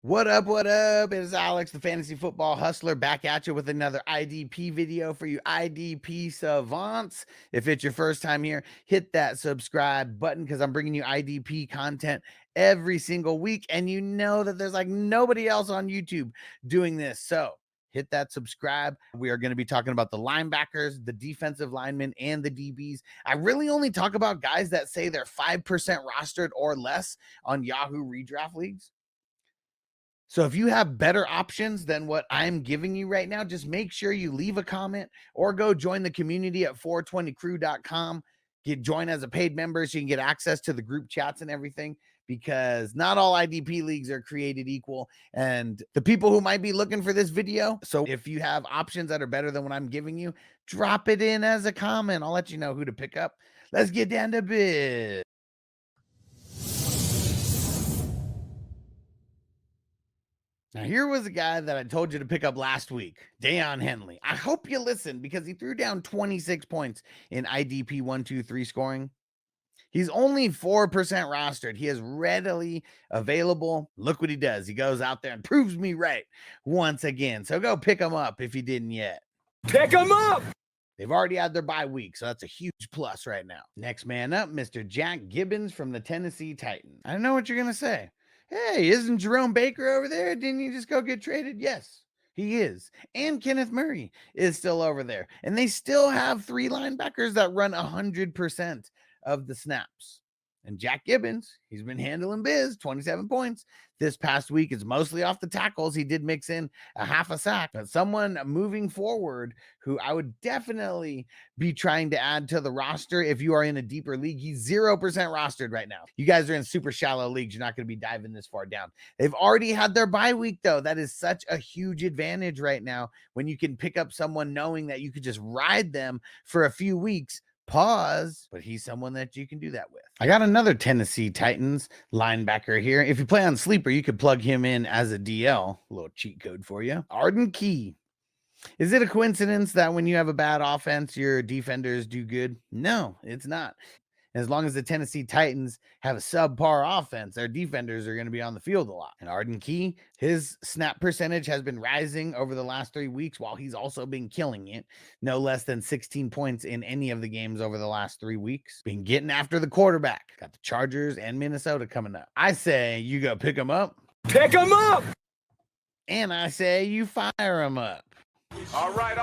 What up, what up? It's Alex, the Fantasy Football Hustler, back at you with another IDP video for you IDP savants. If it's your first time here, hit that subscribe button because I'm bringing you IDP content every single week, and you know that there's like nobody else on YouTube doing this. So hit that subscribe. We are going to be talking about the linebackers, the defensive linemen, and the DBs. I really only talk about guys that say they're 5% rostered or less on Yahoo redraft leagues. So if you have better options than what I'm giving you right now, just make sure you leave a comment or go join the community at 420crew.com. Join as a paid member so you can get access to the group chats and everything, because not all IDP leagues are created equal, and the people who might be looking for this video. So if you have options that are better than what I'm giving you, drop it in as a comment. I'll let you know who to pick up. Let's get down to biz. Now, here was a guy that I told you to pick up last week, Daiyan Henley. I hope you listened because he threw down 26 points in IDP 1-2-3 scoring. He's only 4% rostered. He is readily available. Look what he does. He goes out there and proves me right once again. So go pick him up if you didn't yet. Pick him up! They've already had their bye week, so that's a huge plus right now. Next man up, Mr. Jack Gibbens from the Tennessee Titans. I know what you're going to say. Hey, isn't Jerome Baker over there? Didn't he just go get traded? Yes, he is. And Kenneth Murray is still over there. And they still have 3 linebackers that run 100% of the snaps. And Jack Gibbens, he's been handling biz, 27 points. This past week is mostly off the tackles. He did mix in a half a sack. But someone moving forward who I would definitely be trying to add to the roster if you are in a deeper league. He's 0% rostered right now. You guys are in super shallow leagues. You're not going to be diving this far down. They've already had their bye week, though. That is such a huge advantage right now when you can pick up someone knowing that you could just ride them for a few weeks. Pause, but he's someone that you can do that with. I got another Tennessee Titans linebacker here. If you play on Sleeper, you could plug him in as a DL. A little cheat code for you. Arden Key. Is it a coincidence that when you have a bad offense, your defenders do good? No, it's not. As long as the Tennessee Titans have a subpar offense, their defenders are going to be on the field a lot. And Arden Key, his snap percentage has been rising over the last 3 weeks while he's also been killing it. No less than 16 points in any of the games over the last 3 weeks. Been getting after the quarterback. Got the Chargers and Minnesota coming up. I say you go pick them up. Pick him up! And I say you fire them up. All right,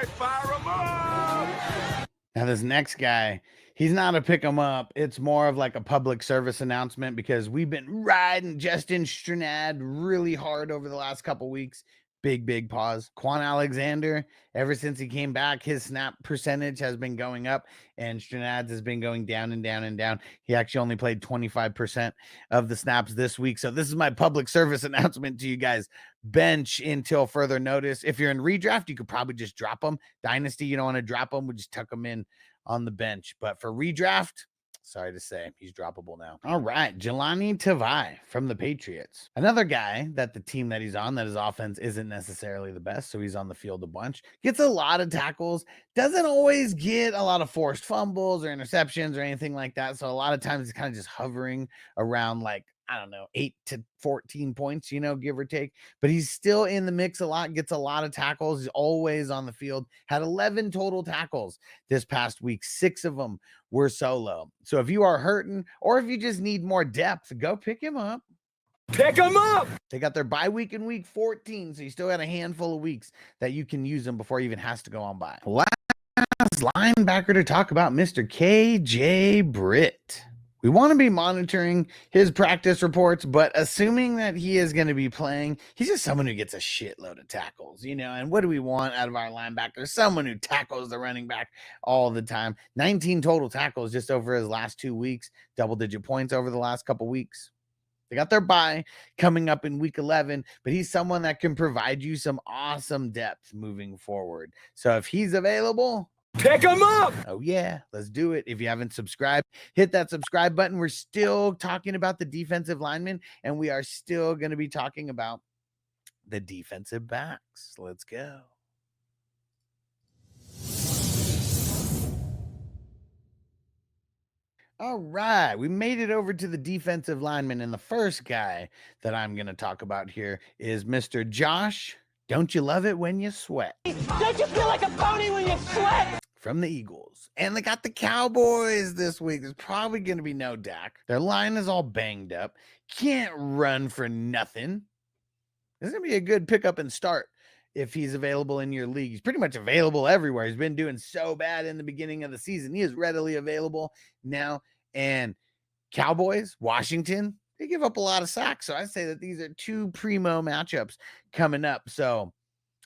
fire him up! Now this next guy, he's not a pick 'em up. It's more of like a public service announcement because we've been riding Justin Strnad really hard over the last couple weeks. Big pause. Quan Alexander, ever since he came back, his snap percentage has been going up, and Strnad's has been going down and down and down. He actually only played 25% of the snaps this week. So this is my public service announcement to you guys. Bench until further notice. If you're in redraft, you could probably just drop them. Dynasty, you don't want to drop them. We just tuck them in on the bench. But for redraft, sorry to say, he's droppable now. All right, Jahlani Tavai from the Patriots. Another guy that the team that he's on, that his offense isn't necessarily the best, so he's on the field a bunch. Gets a lot of tackles. Doesn't always get a lot of forced fumbles or interceptions or anything like that. So a lot of times he's kind of just hovering around like, I don't know, 8 to 14 points, give or take. But he's still in the mix a lot, gets a lot of tackles. He's always on the field. Had 11 total tackles this past week. 6 of them were solo. So if you are hurting or if you just need more depth, go pick him up. Pick him up! They got their bye week in week 14, so you still got a handful of weeks that you can use them before he even has to go on bye. Last linebacker to talk about, Mr. KJ Britt. We want to be monitoring his practice reports, but assuming that he is going to be playing, he's just someone who gets a shitload of tackles, and what do we want out of our linebackers? Someone who tackles the running back all the time. 19 total tackles just over his last 2 weeks, double-digit points over the last couple weeks. They got their bye coming up in week 11, but he's someone that can provide you some awesome depth moving forward. So if he's available, pick him up! Oh, yeah. Let's do it. If you haven't subscribed, hit that subscribe button. We're still talking about the defensive linemen, and we are still going to be talking about the defensive backs. Let's go. All right, we made it over to the defensive lineman, and the first guy that I'm going to talk about here is Mr. Josh. Don't you love it when you sweat? Don't you feel like a pony when you sweat? From the Eagles. And they got the Cowboys this week. There's probably going to be no Dak. Their line is all banged up. Can't run for nothing. This is going to be a good pickup and start if he's available in your league. He's pretty much available everywhere. He's been doing so bad in the beginning of the season. He is readily available now. And Cowboys, Washington, they give up a lot of sacks. So I say that these are two primo matchups coming up. So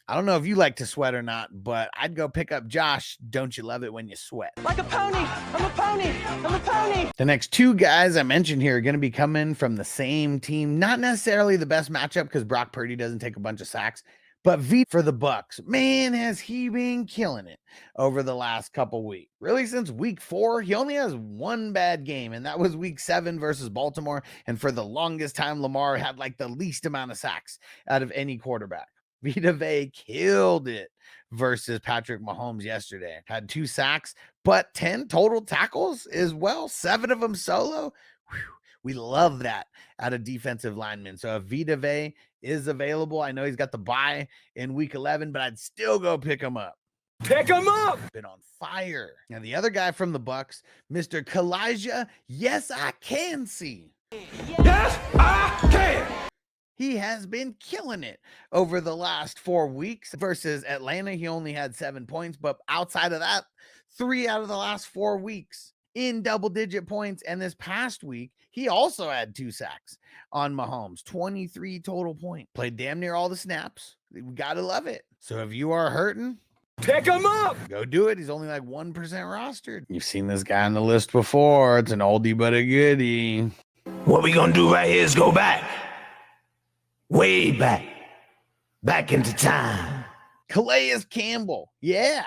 I don't know if you like to sweat or not, but I'd go pick up Josh. Don't you love it when you sweat? Like a pony. I'm a pony. I'm a pony. The next two guys I mentioned here are going to be coming from the same team. Not necessarily the best matchup because Brock Purdy doesn't take a bunch of sacks, but Vita for the Bucks. Man, has he been killing it over the last couple weeks. Really, since week 4, he only has one bad game, and that was week 7 versus Baltimore. And for the longest time, Lamar had like the least amount of sacks out of any quarterback. Vita Vea killed it versus Patrick Mahomes yesterday. Had 2 sacks, but 10 total tackles as well. 7 of them solo. Whew, we love that out of defensive linemen. So if Vita Vea is available, I know he's got the bye in week 11, but I'd still go pick him up. Pick him up. Been on fire. Now the other guy from the Bucks, Mr. Calijah, yes, I can see. Yes, I can. He has been killing it over the last 4 weeks. Versus Atlanta, he only had 7 points, but outside of that, 3 out of the last 4 weeks in double-digit points. And this past week, he also had 2 sacks on Mahomes, 23 total points. Played damn near all the snaps. We gotta love it. So if you are hurting, pick him up. go do it. He's only like 1% rostered. You've seen this guy on the list before. It's an oldie but a goodie. What we gonna do right here is go back. Way back into time. Calais Campbell. Yeah.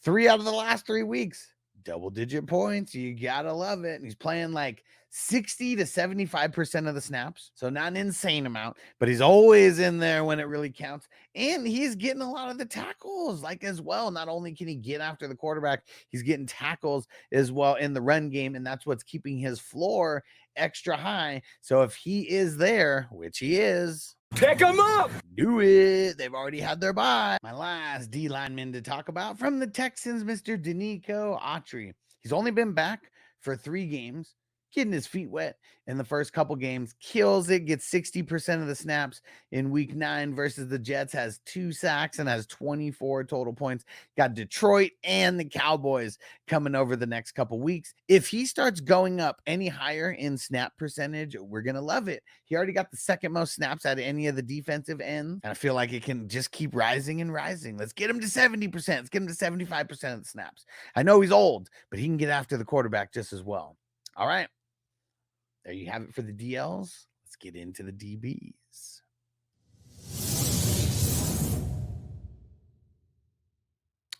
3 out of the last 3 weeks. Double-digit points. You gotta love it. And he's playing like 60 to 75% of the snaps. So not an insane amount, but he's always in there when it really counts. And he's getting a lot of the tackles like as well. Not only can he get after the quarterback, he's getting tackles as well in the run game. And that's what's keeping his floor extra high. So if he is there, which he is, pick him up. do it. They've already had their bye. My last D lineman to talk about from the Texans, Mr. Denico Autry. He's only been back for 3 games, getting his feet wet in the first couple games, kills it, gets 60% of the snaps in week 9 versus the Jets, has 2 sacks and has 24 total points. Got Detroit and the Cowboys coming over the next couple weeks. If he starts going up any higher in snap percentage, we're going to love it. He already got the second most snaps out of any of the defensive ends. And I feel like it can just keep rising and rising. Let's get him to 70%. Let's get him to 75% of the snaps. I know he's old, but he can get after the quarterback just as well. All right. There you have it for the DLs. Let's get into the DBs.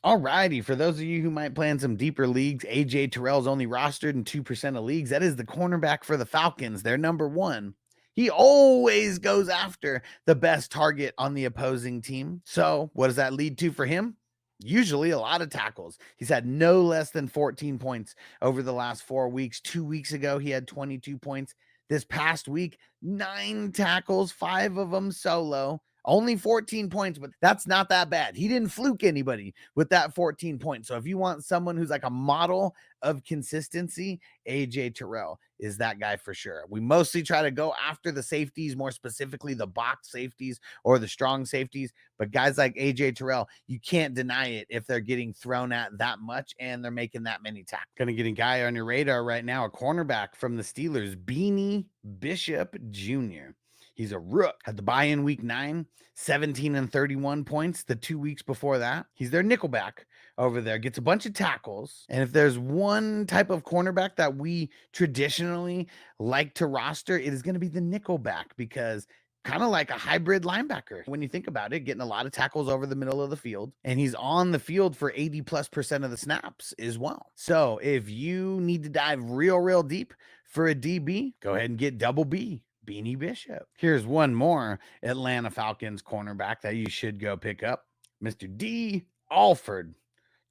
All righty. For those of you who might play in some deeper leagues, AJ Terrell's only rostered in 2% of leagues. That is the cornerback for the Falcons. They're number 1. He always goes after the best target on the opposing team. So what does that lead to for him? Usually a lot of tackles. He's had no less than 14 points over the last 4 weeks. 2 weeks ago, he had 22 points. This past week, 9 tackles, 5 of them solo. Only 14 points, but that's not that bad. He didn't fluke anybody with that 14 points. So if you want someone who's like a model of consistency, AJ Terrell is that guy for sure. We mostly try to go after the safeties, more specifically the box safeties or the strong safeties. But guys like AJ Terrell, you can't deny it if they're getting thrown at that much and they're making that many tackles. Gonna get a guy on your radar right now, a cornerback from the Steelers, Beanie Bishop Jr. He's a rook. Had the bye in week 9, 17 and 31 points the 2 weeks before that. He's their nickelback over there. Gets a bunch of tackles. And if there's one type of cornerback that we traditionally like to roster, it is going to be the nickelback because kind of like a hybrid linebacker. When you think about it, getting a lot of tackles over the middle of the field. And he's on the field for 80+% of the snaps as well. So if you need to dive real deep for a DB, go ahead and get double B. Beanie Bishop. Here's one more Atlanta Falcons cornerback that you should go pick up. Mr. Dee Alford.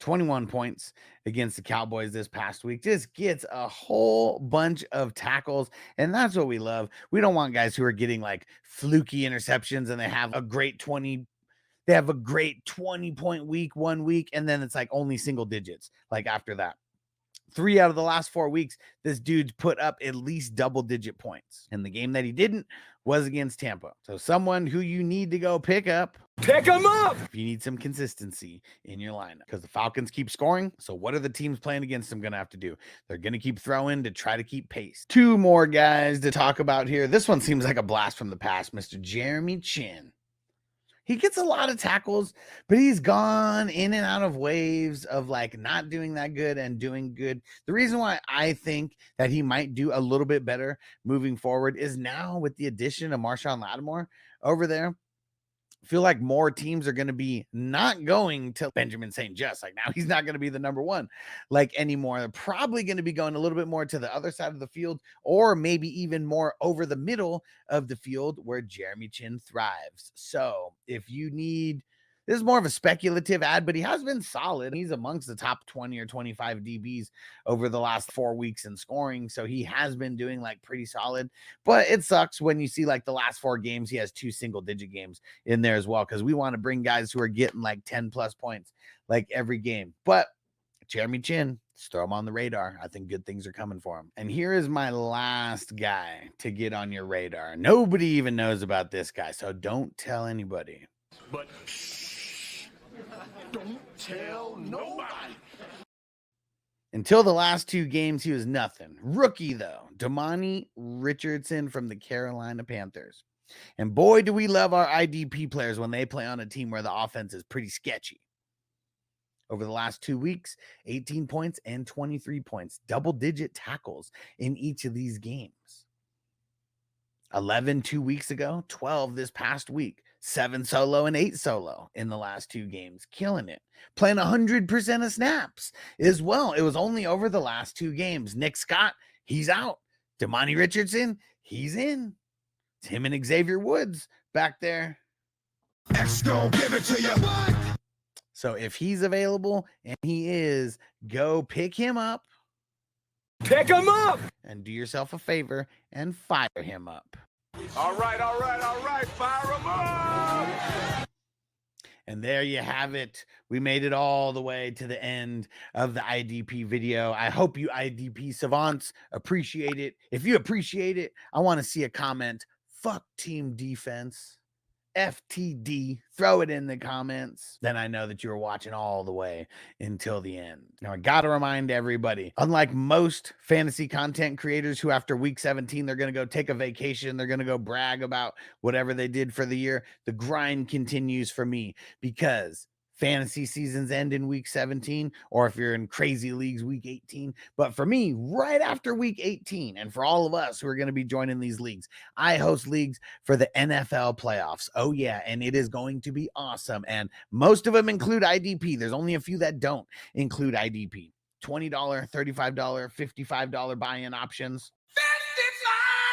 21 points against the Cowboys this past week. Just gets a whole bunch of tackles, and that's what we love. We don't want guys who are getting like fluky interceptions and they have a great 20-point week 1 week, and then it's like only single digits like after that. 3 out of the last 4 weeks, this dude's put up at least double-digit points. And the game that he didn't was against Tampa. So someone who you need to go pick up. Pick him up! If you need some consistency in your lineup. Because the Falcons keep scoring. So what are the teams playing against them going to have to do? They're going to keep throwing to try to keep pace. 2 more guys to talk about here. This one seems like a blast from the past. Mr. Jeremy Chinn. He gets a lot of tackles, but he's gone in and out of waves of like not doing that good and doing good. The reason why I think that he might do a little bit better moving forward is now with the addition of Marshawn Lattimore over there. I feel like more teams are going to be not going to Benjamin St. Just. Like now he's not going to be the number 1 like anymore. They're probably going to be going a little bit more to the other side of the field, or maybe even more over the middle of the field where Jeremy Chinn thrives. So if you need, this is more of a speculative ad, but he has been solid. He's amongst the top 20 or 25 DBs over the last 4 weeks in scoring. So he has been doing like pretty solid, but it sucks when you see like the last 4 games, he has 2 single-digit games in there as well. Cause we want to bring guys who are getting like 10+ points like every game, but Jeremy Chinn, just throw him on the radar. I think good things are coming for him. And here is my last guy to get on your radar. Nobody even knows about this guy, so don't tell anybody. But don't tell nobody. Until the last 2 games, he was nothing. Rookie, though, Demani Richardson from the Carolina Panthers. And boy, do we love our IDP players when they play on a team where the offense is pretty sketchy. Over the last 2 weeks, 18 points and 23 points. Double-digit tackles in each of these games. 11 2 weeks ago, 12 this past week. 7 solo and 8 solo in the last 2 games. Killing it. Playing 100% of snaps as well. It was only over the last 2 games. Nick Scott, he's out. Demani Richardson, he's in. It's him and Xavier Woods back there. X gon' give it to you. So if he's available, and he is, go pick him up. Pick him up! And do yourself a favor and fire him up. All right, fire him up! And there you have it. We made it all the way to the end of the IDP video. I hope you IDP savants appreciate it. If you appreciate it, I want to see a comment. Fuck team defense. FTD, throw it in the comments. Then I know that you were watching all the way until the end. Now I gotta remind everybody, unlike most fantasy content creators who after week 17 they're gonna go take a vacation, they're gonna go brag about whatever they did for the year, the grind continues for me, because fantasy seasons end in week 17, or if you're in crazy leagues, week 18. But for me, right after week 18, and for all of us who are going to be joining these leagues, I host leagues for the NFL playoffs. Oh yeah, and it is going to be awesome. And most of them include IDP. There's only a few that don't include IDP. $20, $35, $55 buy-in options.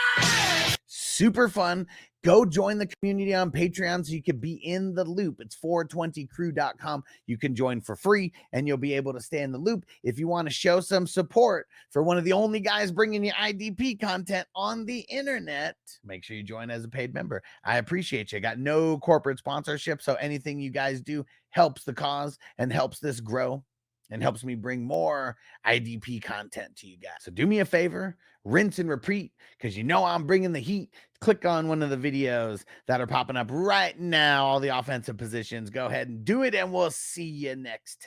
55! Super fun. Go join the community on Patreon so you can be in the loop. It's 420crew.com. You can join for free and you'll be able to stay in the loop. If you want to show some support for one of the only guys bringing you IDP content on the internet, make sure you join as a paid member. I appreciate you. I got no corporate sponsorship, so anything you guys do helps the cause and helps this grow and helps me bring more IDP content to you guys. So do me a favor, rinse and repeat, because you know I'm bringing the heat. Click on one of the videos that are popping up right now, all the offensive positions. Go ahead and do it, and we'll see you next time.